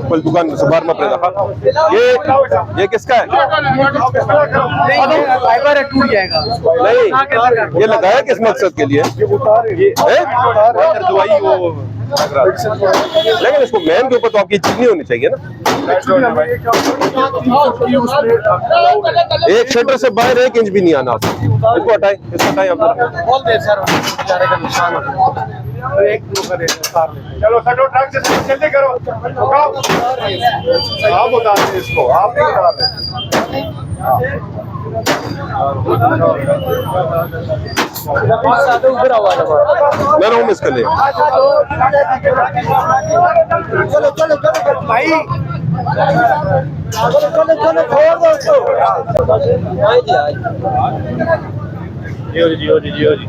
कल दुकान से बाहर मत रहेगा। ये किसका है? फाइबर है, टूट जाएगा। नहीं, ये लगाया किस मकसद के लिए? दवाई वो लेकिन इसको मैन के ऊपर तो आपकी चिकनी होनी चाहिए ना। एक शटर से बाहर 1 इंच भी नहीं आना। इसको हटाएं, इसको हटाएं आप। बोल दे सर, बेचारे का नुकसान होगा। चलो सटो ट्रक से जल्दी करो। आप बता दें इसको, आप नहीं बता रहे। मैं रहूँ इसके लिए। चलो चलो चलो भाई, चलो चलो छोड़ दो उसको। जियो जी, जियो जी, जियो जी।